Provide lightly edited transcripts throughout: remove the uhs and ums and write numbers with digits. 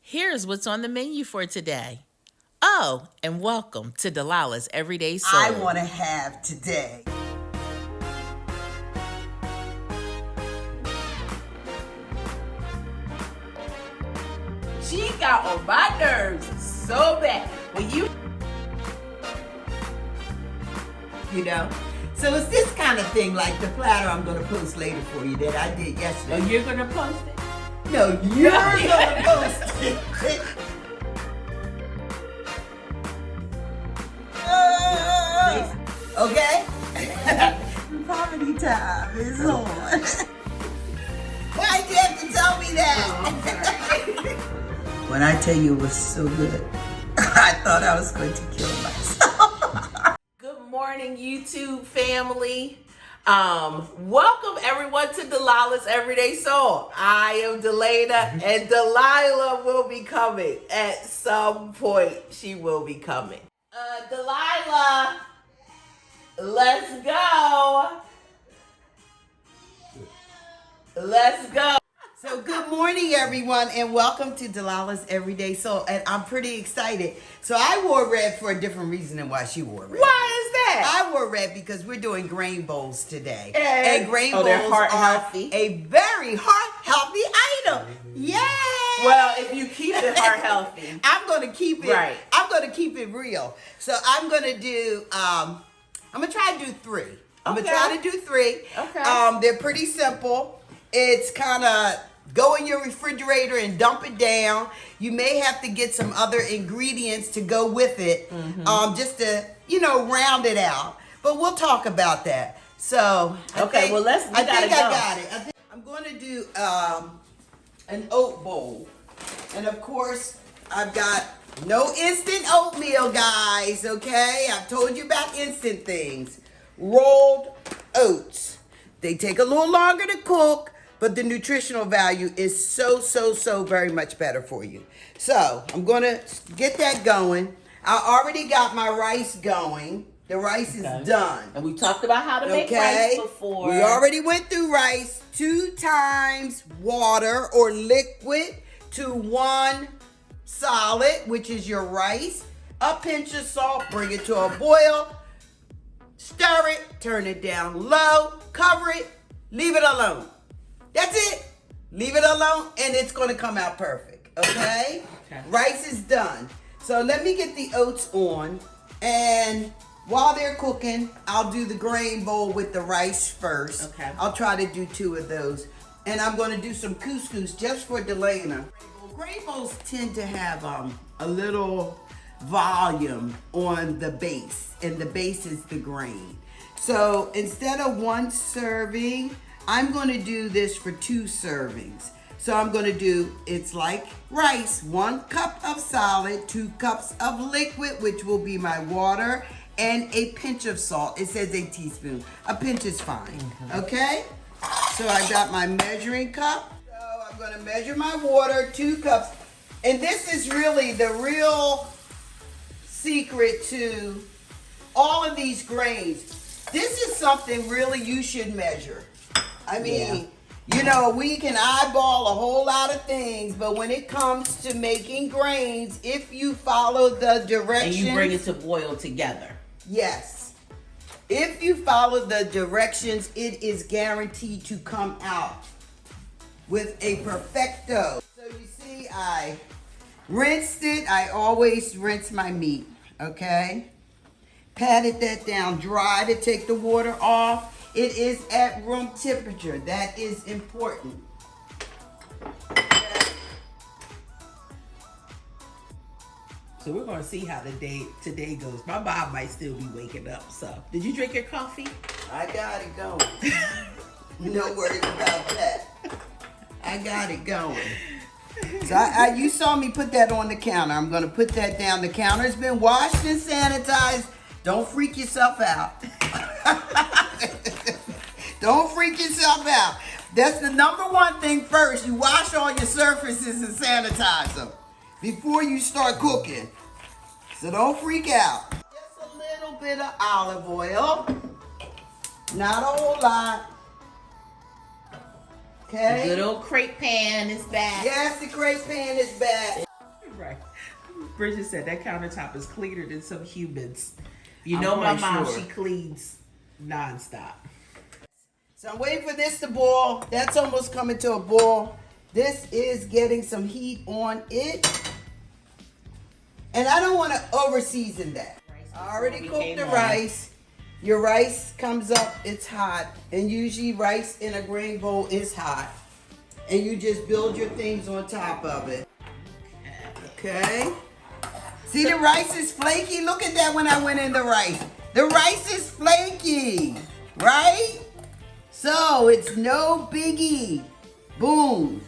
Here's what's on the menu for today. Oh, and welcome to Delilah's Everyday Soul. I want to have today. She got on my nerves so bad. When you know. So it's this kind of thing, like the platter I'm going to post later for you that I did yesterday. Oh, you're going to post it? No, you're going to post it. Okay? Poverty time is on. Why'd you have to tell me that? When I tell you it was so good, I thought I was going to kill myself. Good morning, YouTube family. Welcome everyone to Delilah's Everyday Soul. I am Delana, and Delilah will be coming at some point. She will be coming. Delilah, let's go. Let's go. So good morning, everyone, and welcome to Delilah's Everyday Soul. And I'm pretty excited. So I wore red for a different reason than why she wore red. Why is that? I wore red because we're doing grain bowls today. And grain they're bowls heart are healthy. a very heart healthy item. Yay! Well, if you keep it heart healthy. I'm going to keep it. Right. I'm going to keep it real. So I'm going to do. I'm going to try to do three. I'm going to try to do three. Okay. They're pretty simple. It's kind of go in your refrigerator and dump it down. You may have to get some other ingredients to go with it, just to round it out. But we'll talk about that. So I think I got it. I'm going to do an oat bowl, and of course I've got no instant oatmeal, guys. Okay, I've told you about instant things. Rolled oats. They take a little longer to cook, but the nutritional value is so very much better for you. So I'm going to get that going. I already got my rice going. The rice is done. And we talked about how to make rice before. We already went through rice. 2 times water or liquid to 1 solid, which is your rice. A pinch of salt. Bring it to a boil. Stir it. Turn it down low. Cover it. Leave it alone. That's it. Leave it alone, and it's going to come out perfect. Okay? Rice is done. So let me get the oats on, and while they're cooking, I'll do the grain bowl with the rice first. Okay. I'll try to do 2 of those, and I'm going to do some couscous just for Delana. Grain bowls tend to have a little volume on the base, and the base is the grain. So instead of 1 serving, I'm going to do this for 2 servings. So I'm going to do, it's like rice, 1 cup of solid, 2 cups of liquid, which will be my water, and a pinch of salt. It says a teaspoon. A pinch is fine. Okay? So I got my measuring cup. So I'm going to measure my water, 2 cups. And this is really the real secret to all of these grains. This is something really you should measure. I mean, we can eyeball a whole lot of things, but when it comes to making grains, if you follow the directions... And you bring it to boil together. Yes. If you follow the directions, it is guaranteed to come out with a perfecto. So you see, I rinsed it. I always rinse my meat, okay? Patted that down dry to take the water off. It is at room temperature. That is important. So we're going to see how the day today goes. My mom might still be waking up. So, did you drink your coffee? I got it going. No worries about that. I got it going. So you saw me put that on the counter. I'm going to put that down. The counter's been washed and sanitized. Don't freak yourself out. Don't freak yourself out. That's the number 1 thing first. You wash all your surfaces and sanitize them before you start cooking. So don't freak out. Just a little bit of olive oil. Not a whole lot. Okay. The good old crepe pan is back. Yes, the crepe pan is back. Right. Bridget said that countertop is cleaner than some humans. You I'm know my quite mom, sure. she cleans nonstop. So I'm waiting for this to boil. That's almost coming to a boil. This is getting some heat on it. And I don't want to over season that. I already cooked the rice. Your rice comes up, it's hot. And usually rice in a grain bowl is hot. And you just build your things on top of it. Okay. See, the rice is flaky. Look at that when I went in the rice. The rice is flaky, right? So it's no biggie. Boom.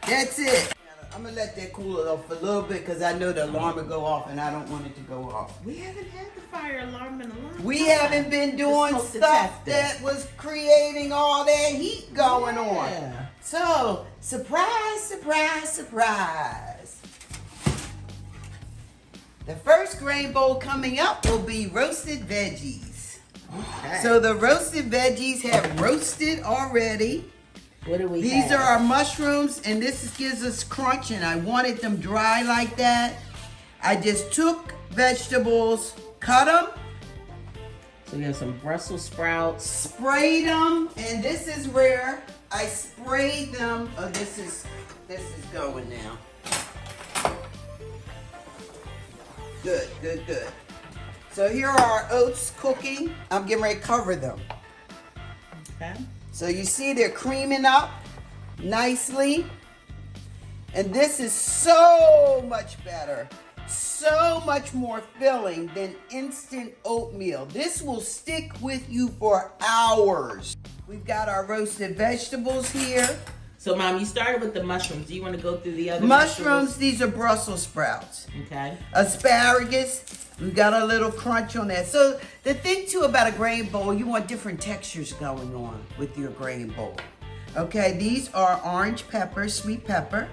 That's it. I'm gonna let that cool off a little bit because I know the alarm will go off and I don't want it to go off. We haven't had the fire alarm in a long time. We haven't been doing stuff that was creating all that heat going on. So, surprise, surprise, surprise. The first grain bowl coming up will be roasted veggies. Okay. So the roasted veggies have roasted already. What do we These have? are our mushrooms, and this gives us crunch, and I wanted them dry like that. I just took vegetables, cut them, So we have some Brussels sprouts. sprayed them, and this is rare. I sprayed them. Oh, this is going now. Good, good, good. So here are our oats cooking. I'm getting ready to cover them. Okay. So you see they're creaming up nicely. And this is so much better, so much more filling than instant oatmeal. This will stick with you for hours. We've got our roasted vegetables here. So, Mom, you started with the mushrooms. Do you want to go through the other Mushrooms, these are Brussels sprouts. vegetables? Okay. Asparagus, we've got a little crunch on that. So the thing too about a grain bowl, you want different textures going on with your grain bowl. Okay, these are orange pepper, sweet pepper,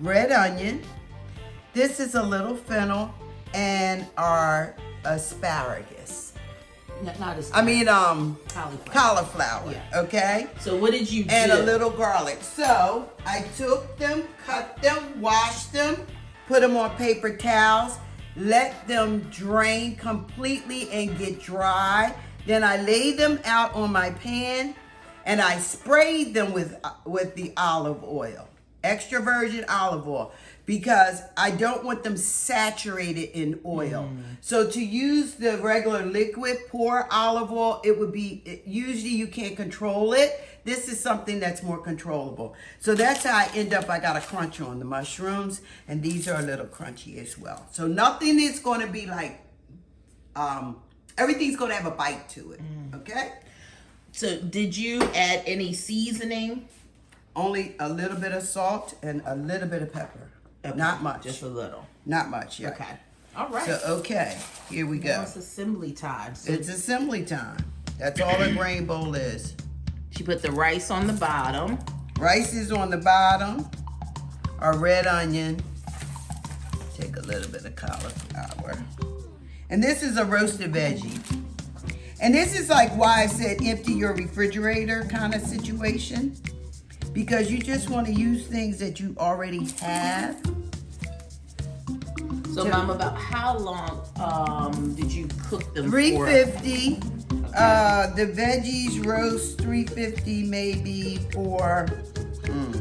red onion. This is a little fennel and our asparagus. Not as Cauliflower. Yeah. Okay. So what did you do? And a little garlic. So I took them, cut them, washed them, put them on paper towels, let them drain completely and get dry. Then I laid them out on my pan and I sprayed them with the olive oil, extra virgin olive oil, because I don't want them saturated in oil. So to use the regular liquid pour olive oil, it would be, usually you can't control it. This is something that's more controllable. So that's how I got a crunch on the mushrooms, and these are a little crunchy as well. So nothing is gonna be like, everything's gonna have a bite to it, okay? So did you add any seasoning? Only a little bit of salt and a little bit of pepper. Okay, Not much. Just a little. Not much, yeah. Okay. All right. So, okay, here we Now go. it's assembly time. So It's assembly time. That's all a grain bowl is. she put the rice on the bottom. Rice is on the bottom. Our red onion. Take a little bit of cauliflower. And this is a roasted veggie. And this is like why I said empty your refrigerator kind of situation. Because you just want to use things that you already have. So, Mom, about how long did you cook them 350. The veggies roast 350 maybe for, I'm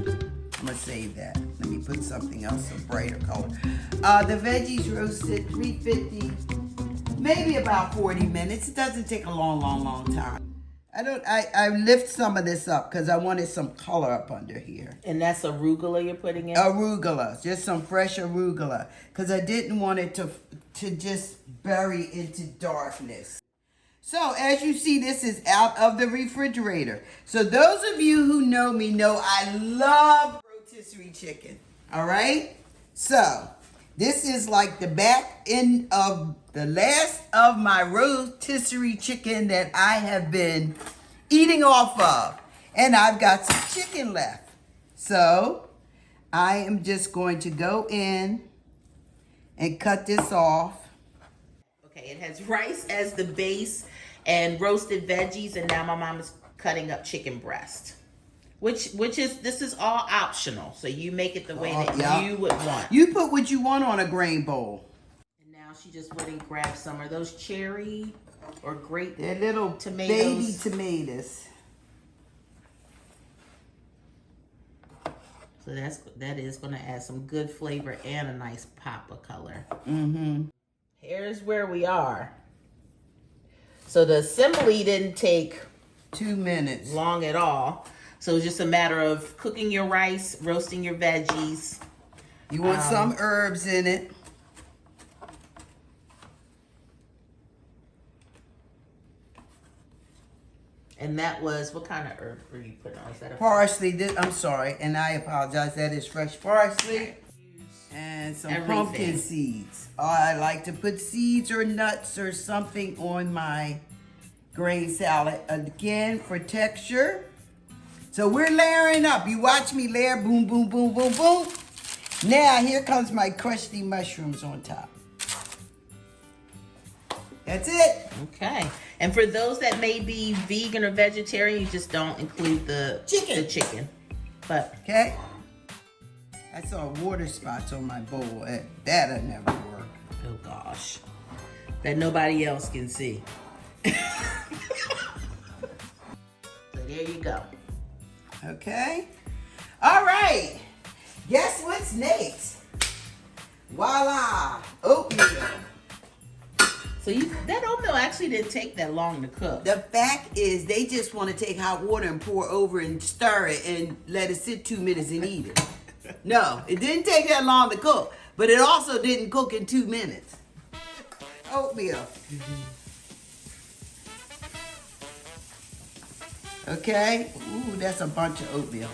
gonna save that. Let me put something else, a brighter color. The veggies roasted 350, maybe about 40 minutes. It doesn't take a long time. I lift some of this up because I wanted some color up under here. And that's arugula you're putting in? Arugula, just some fresh arugula, because I didn't want it to just bury into darkness. So as you see, this is out of the refrigerator. So those of you who know me know I love rotisserie chicken. All right. So this is like the back end of the last of my rotisserie chicken that I have been eating off of. And I've got some chicken left. So I am just going to go in and cut this off. Okay, it has rice as the base and roasted veggies, and now my mom is cutting up chicken breast. Which is, this is all optional. So you make it the way that yeah. you would want. You put what you want on a grain bowl. And now she just went and grabbed some. Are those cherry or grape? They're little tomatoes. baby tomatoes. So that is going to add some good flavor and a nice pop of color. Mm-hmm. Here's where we are. So the assembly didn't take 2 minutes long at all. So it's just a matter of cooking your rice, roasting your veggies. You want some herbs in it. And that was, what kind of herb were you putting on? Is that a Parsley. I'm sorry, and I apologize. That is fresh parsley. And some pumpkin seeds. I like to put seeds or nuts or something on my grain salad. Again, for texture. So we're layering up. You watch me layer, boom, boom, boom, boom, boom. Now here comes my crusty mushrooms on top. That's it. Okay. And for those that may be vegan or vegetarian, you just don't include the chicken. But okay. I saw water spots on my bowl. That'll never work. Oh gosh. That nobody else can see. So there you go. Okay. All right. Guess what's next? Voila. Oatmeal. So that oatmeal actually didn't take that long to cook. The fact is they just want to take hot water and pour over and stir it and let it sit 2 minutes and eat it. No, it didn't take that long to cook, but it also didn't cook in 2 minutes. Oatmeal. Okay. Ooh, that's a bunch of oatmeal.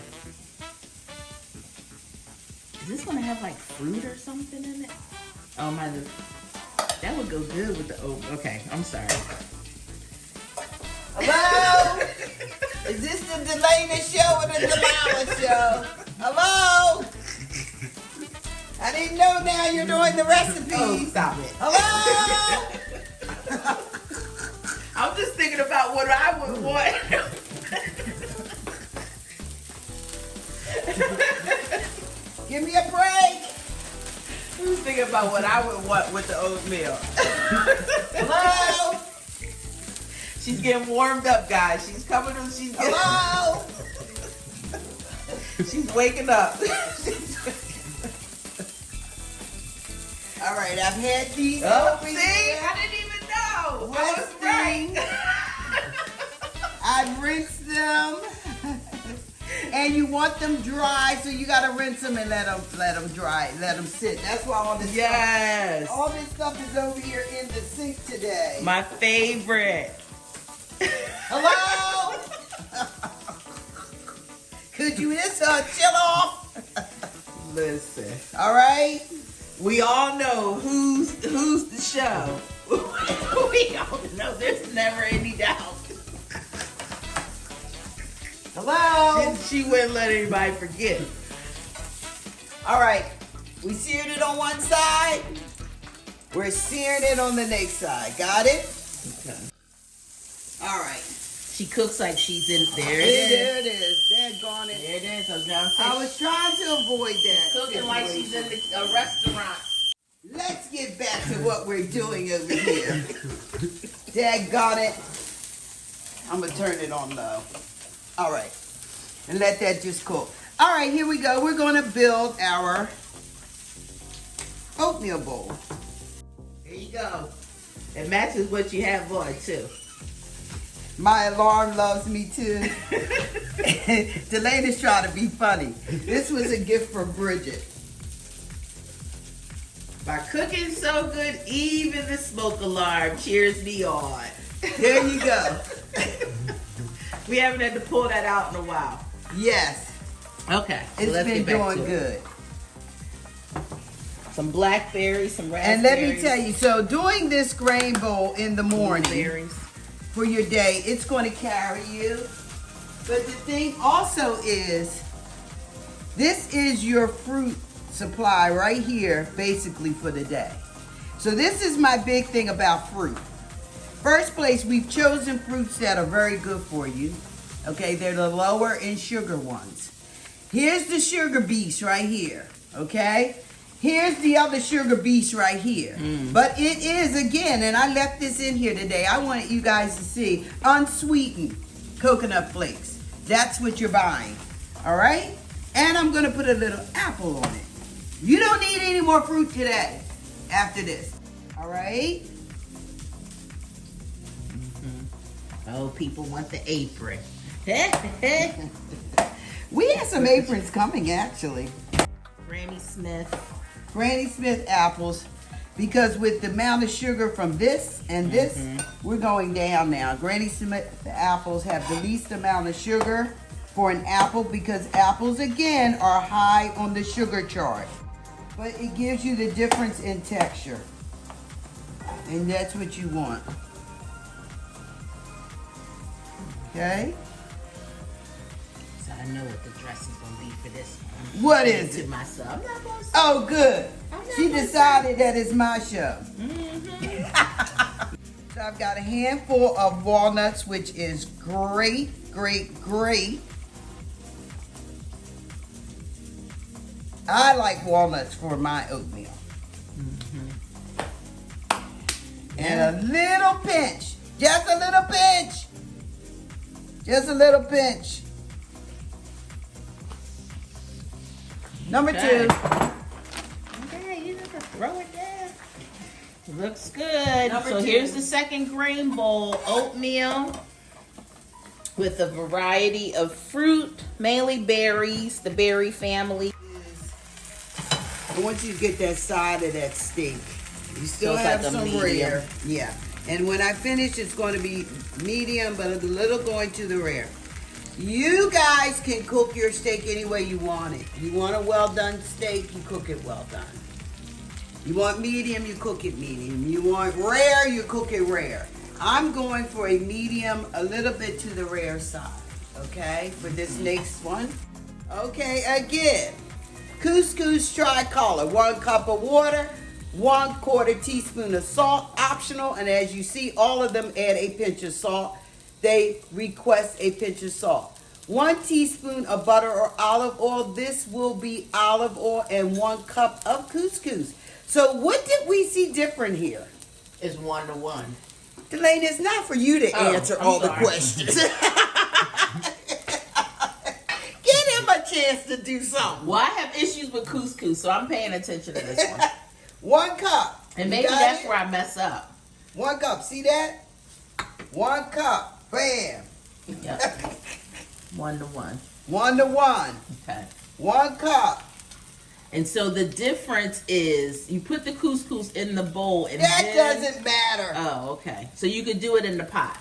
Is this gonna have like fruit or something in it? Oh my, that would go good with the oat. Okay, I'm sorry. Hello? Is this the Delana show or the Delilah show? Hello? I didn't know now you're doing the recipes. Oh, stop it. Hello? I'm just thinking about what I would want. Give me a break. I was thinking about what I would want with the oatmeal. Hello? She's getting warmed up, guys. She's coming to, Hello? She's waking up. All right, I've had these. Oh, see? I didn't even know. I was right. I've rinsed them. And you want them dry, so you gotta rinse them and let them dry, let them sit. That's why all this all this stuff is over here in the sink today. My favorite. Hello? Could you just chill off? Listen. All right. We all know who's the show. We all know. There's never any doubt. Hello? She wouldn't let anybody forget. All right. We seared it on one side. We're searing it on the next side. Got it? Okay. All right. She cooks like she's in there. There it is. Daggone it. There it is. I was trying to avoid that. Cooking like she's in a restaurant. Let's get back to what we're doing over here. Daggone it. I'm going to turn it on low. All right. And let that just cook. All right, here we go. We're going to build our oatmeal bowl. There you go. It matches what you have on, too. My alarm loves me, too. Delana's trying to be funny. This was a gift from Bridget. By cooking so good, even the smoke alarm cheers me on. There you go. We haven't had to pull that out in a while. Yes. Okay. So It's let's been get back doing to good. it. Some blackberries, some raspberries. And let me tell you, so doing this grain bowl in the morning Blueberries. for your day, it's going to carry you. But the thing also is, this is your fruit supply right here, basically for the day. So this is my big thing about fruit. First place, we've chosen fruits that are very good for you. Okay, they're the lower in sugar ones. Here's the sugar beast right here. Okay, here's the other sugar beast right here. But it is, again, and I left this in here today. I wanted you guys to see unsweetened coconut flakes. That's what you're buying. All right, and I'm gonna put a little apple on it. You don't need any more fruit today after this. All right. Oh, people want the apron. We have some aprons coming, actually. Granny Smith. Granny Smith apples, because with the amount of sugar from this and this, we're going down now. Granny Smith apples have the least amount of sugar for an apple, because apples, again, are high on the sugar chart. But it gives you the difference in texture. And that's what you want. Okay? So I know what the dress is going to be for this one. What is To it? myself. I'm not going to say. Oh, good. I'm not She gonna decided that it's my show. So I've got a handful of walnuts, which is great, great, great. I like walnuts for my oatmeal. And a little pinch, just a little pinch. Just a little pinch. Number Okay. 2. Okay, you just throw it down. Looks good. Number So 2. here's the second grain bowl. Oatmeal with a variety of fruit, mainly berries, the berry family. I want you to get that side of that steak. You still it's have like a some medium. rare. Yeah. And when I finish, it's going to be medium, but a little going to the rare. You guys can cook your steak any way you want it. You want a well done steak, you cook it well done. You want medium, you cook it medium. You want rare, you cook it rare. I'm going for a medium, a little bit to the rare side, okay, for this next one. Okay, again, couscous tricolor, 1 cup of water, 1/4 teaspoon of salt, optional, and as you see, all of them add a pinch of salt. They request a pinch of salt. 1 teaspoon of butter or olive oil. This will be olive oil, and 1 cup of couscous. So what did we see different here? Is 1 to 1. Delaney, it's not for you to answer I'm all the sorry. questions. Give him a chance to do something. Well, I have issues with couscous, so I'm paying attention to this one. 1 cup. And You maybe got that's it? where I mess up. 1 cup. See that? 1 cup. Bam. Yep. 1 to 1. 1 to 1. Okay. 1 cup. And so the difference is you put the couscous in the bowl and That then... doesn't matter. Oh, okay. So you could do it in the pot.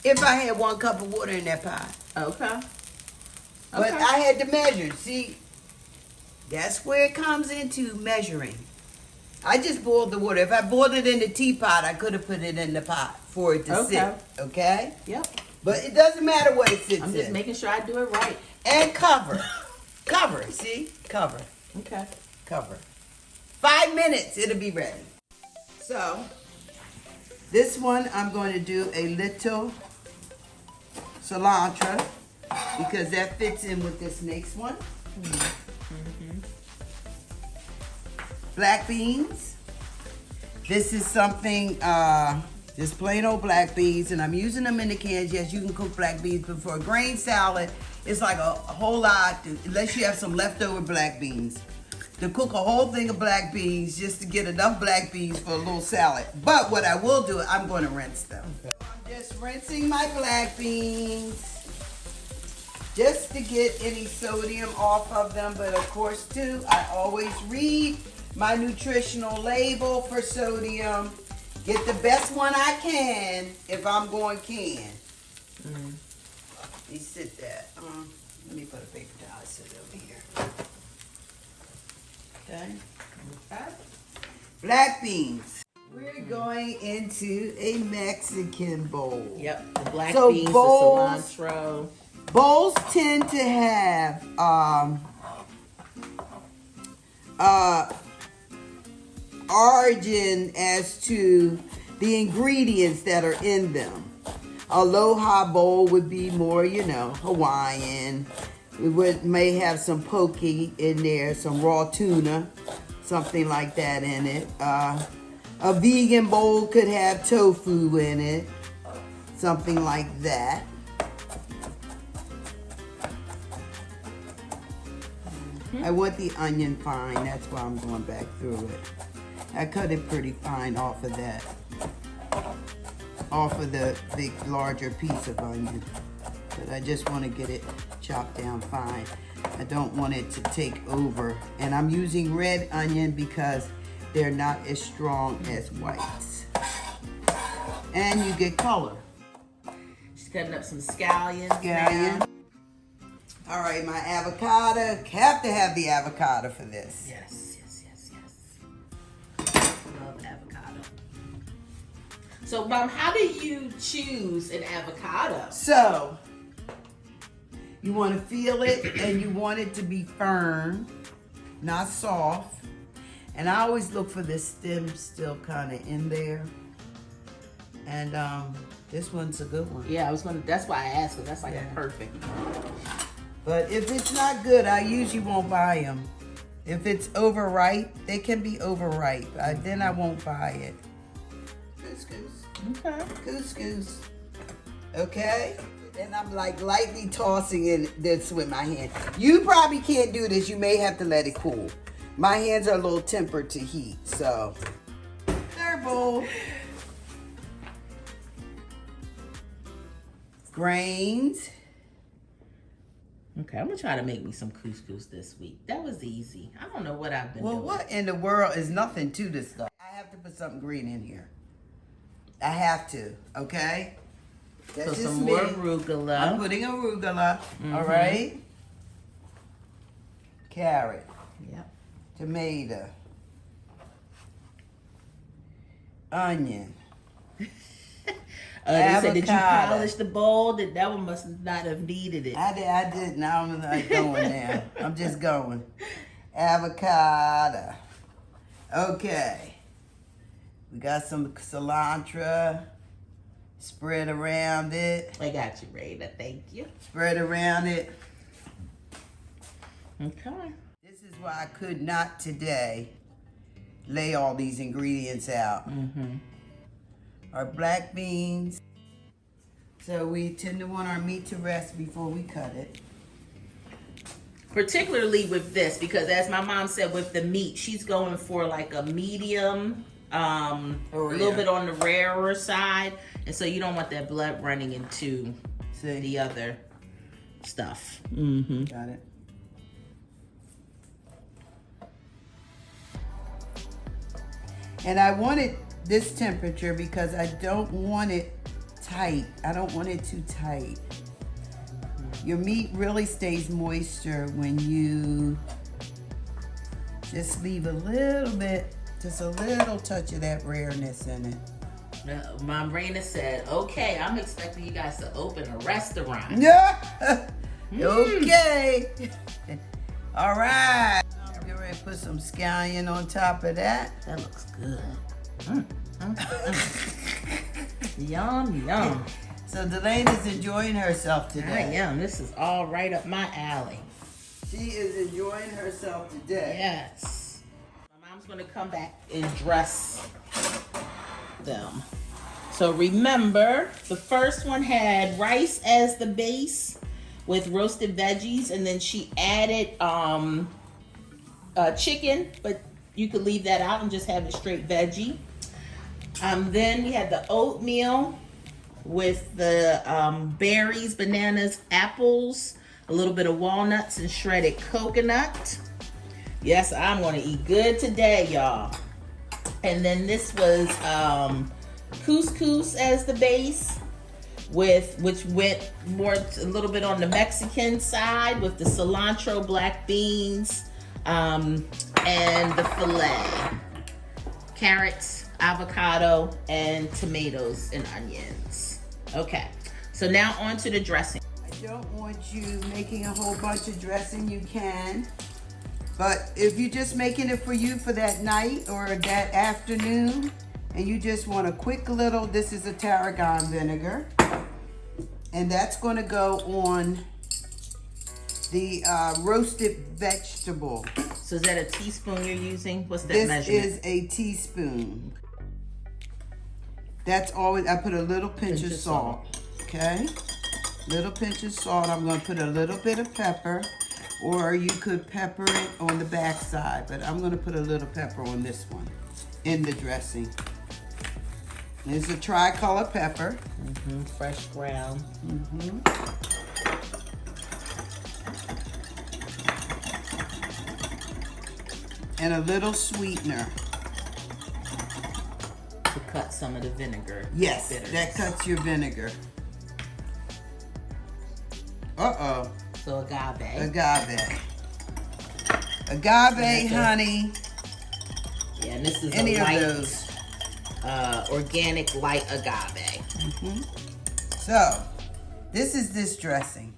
If I had 1 cup of water in that pot. Okay. But Okay. I had to measure. See, that's where it comes into measuring. I just boiled the water. If I boiled it in the teapot, I could have put it in the pot for it to Okay. sit. Okay? Yep. But it doesn't matter what it sits I'm just in. making sure I do it right. And cover. Cover. See? Cover. Okay. Cover. 5 minutes, it'll be ready. So, this one I'm going to do a little cilantro because that fits in with this next one. Black beans. This is something, just plain old black beans, and I'm using them in the cans. Yes, you can cook black beans, but for a grain salad, it's like a whole lot, unless you have some leftover black beans. To cook a whole thing of black beans just to get enough black beans for a little salad. But what I will do, I'm going to rinse them. I'm just rinsing my black beans just to get any sodium off of them. But of course, too, I always read my nutritional label for sodium. Get the best one I can if I'm going can. Let me sit that. Let me put a paper towel sit over here. Okay. Black beans. We're going into a Mexican bowl. Yep. The black So beans, bowls- the cilantro. Bowls tend to have origin as to the ingredients that are in them. Aloha bowl would be more, you know, Hawaiian. May have some poke in there, some raw tuna, something like that in it. A vegan bowl could have tofu in it, something like that. I want the onion fine, that's why I'm going back through it. I cut it pretty fine off of that, off of the big larger piece of onion. But I just want to get it chopped down fine. I don't want it to take over. And I'm using red onion because they're not as strong as whites. And you get color. She's cutting up some scallions. Scallion. Now. All right, my avocado. Have to have the avocado for this. Yes, yes, yes, yes. Love avocado. So, Mom, how do you choose an avocado? So, you want to feel it and you want it to be firm, not soft. And I always look for the stem still kind of in there. And this one's a good one. Yeah, that's why I asked, because that's like Yeah. perfect. But if it's not good, I usually won't buy them. If it's overripe, they can be overripe. Then I won't buy it. Couscous. Okay. Couscous. Okay? And I'm like lightly tossing it this with my hand. You probably can't do this. You may have to let it cool. My hands are a little tempered to heat, so. Third bowl. Grains. Okay, I'm gonna try to make me some couscous this week. That was easy. I don't know what I've been doing. Well, what in the world is nothing to this stuff? I have to put something green in here. I have to, okay? That's So just some me. more arugula. I'm putting arugula, all right? Carrot, Yep. tomato, onion. They said, did you Avocado. polish the bowl? That one must not have needed it. I did. Now I'm like going now. I'm just going. Avocado. Okay. We got some cilantro. Spread around it. I got you, Rada. Thank you. Spread around it. Okay. This is why I could not today lay all these ingredients out. Our black beans. So we tend to want our meat to rest before we cut it. Particularly with this, because as my mom said, with the meat, she's going for like a medium, a little bit on the rarer side. And so you don't want that blood running into the other stuff. Got it. And I want it this temperature because I don't want it tight. I don't want it too tight. Your meat really stays moisture when you just leave a little bit, just a little touch of that rareness in it. Mom Raina said, okay, I'm expecting you guys to open a restaurant. Yeah. Okay. All right. I'm getting ready to put some scallion on top of that. That looks good. Yum, yum. So Delana's enjoying herself I today. am. This is all right up my alley. She is enjoying herself today. Yes. My mom's going to come back and dress them. So remember, the first one had rice as the base with roasted veggies, and then she added chicken, but you could leave that out and just have it straight veggie. Then we had the oatmeal with the berries, bananas, apples, a little bit of walnuts, and shredded coconut. Yes, I'm going to eat good today, y'all. And then this was couscous as the base, which went more a little bit on the Mexican side with the cilantro, black beans, and the filet, carrots, avocado, and tomatoes and onions. Okay, so now on to the dressing. I don't want you making a whole bunch of dressing. You can. But if you're just making it for you for that night or that afternoon, and you just want a quick little, this is a tarragon vinegar. And that's going to go on the roasted vegetable. So is that a teaspoon you're using? What's that measurement? This is a teaspoon. That's always, I put a little pinch of salt. Okay? Little pinch of salt. I'm going to put a little bit of pepper. Or you could pepper it on the back side. But I'm going to put a little pepper on this one in the dressing. It's a tricolor pepper. Fresh ground. And a little sweetener. To cut some of the vinegar. Yes, bitterness. that cuts your vinegar. Uh-oh. So agave. Agave. Agave, honey. Yeah, and this is Any a of light, those. organic light agave. So, this is this dressing.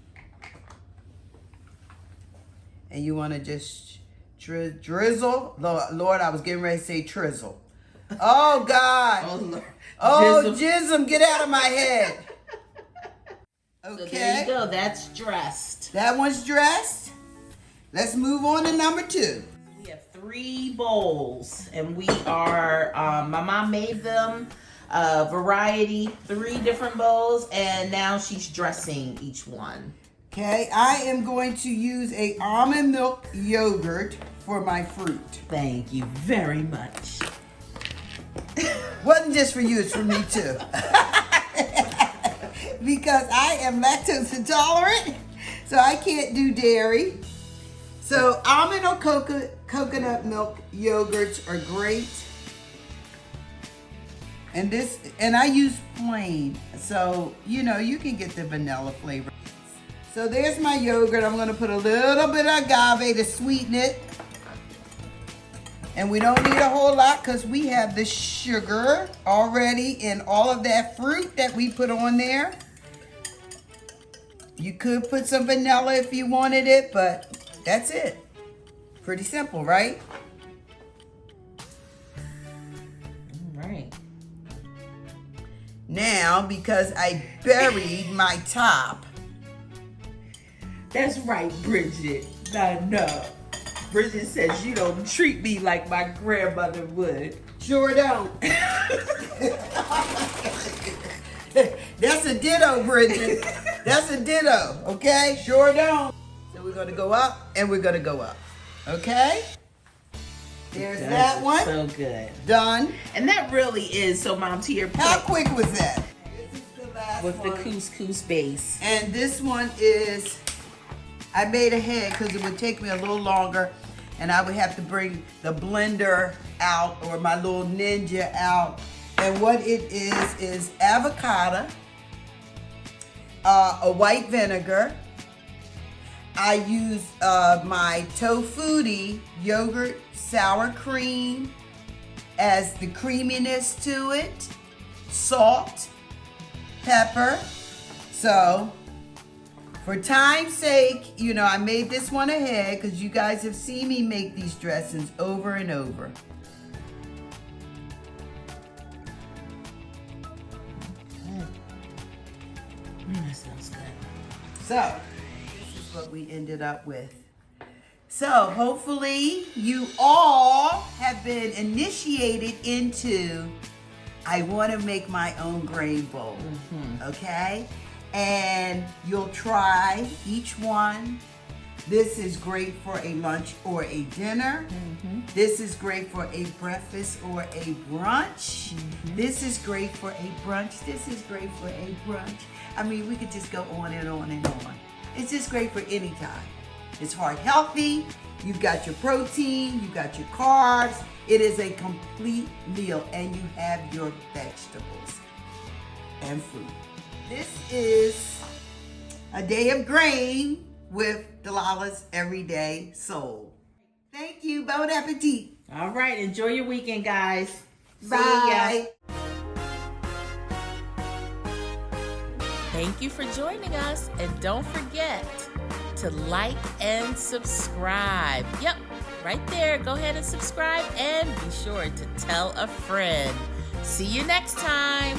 And you want to just drizzle. Lord, I was getting ready to say trizzle. Oh, God. Oh, Lord. Oh, jism, get out of my head. Okay. So there you go. That's dressed. That one's dressed. Let's move on to number 2. We have 3 bowls, and we are, my mom made them, variety, 3 different bowls, and now she's dressing each one. Okay, I am going to use a almond milk yogurt for my fruit. Thank you very much. Wasn't just for you, it's for me too. Because I am lactose intolerant, so I can't do dairy. So almond or coconut milk yogurts are great. And I use plain, so you know you can get the vanilla flavor. So there's my yogurt. I'm going to put a little bit of agave to sweeten it. And we don't need a whole lot because we have the sugar already in all of that fruit that we put on there. You could put some vanilla if you wanted it, but that's it. Pretty simple, right? All right. Now, because I buried my top. That's right, Bridget. No. Bridget says you don't treat me like my grandmother would. Sure don't. That's a ditto, Bridget. That's a ditto, okay? Sure don't. So we're going to go up and we're going to go up, okay? There's that one. So good. Done. And that really is, so Mom, to your point. How quick was that? This is the last With one. the couscous base. And this one is, I made ahead because it would take me a little longer and I would have to bring the blender out or my little Ninja out. And what it is avocado, a white vinegar. I use my Tofutti yogurt sour cream as the creaminess to it, salt, pepper. So for time's sake, you know, I made this one ahead because you guys have seen me make these dressings over and over. That smells good. So, this is what we ended up with. So, hopefully you all have been initiated into, I want to make my own grain bowl, okay? And you'll try each one. This is great for a lunch or a dinner. This is great for a breakfast or a brunch. This is great for a brunch. This is great for a brunch. I mean, we could just go on and on and on. It's just great for any time. It's heart healthy. You've got your protein. You've got your carbs. It is a complete meal, and you have your vegetables and fruit. This is a day of grain with Delilah's Everyday Soul. Thank you. Bon appetit. All right. Enjoy your weekend, guys. See ya. Bye. Thank you for joining us, and don't forget to like and subscribe. Yep, right there. Go ahead and subscribe and be sure to tell a friend. See you next time.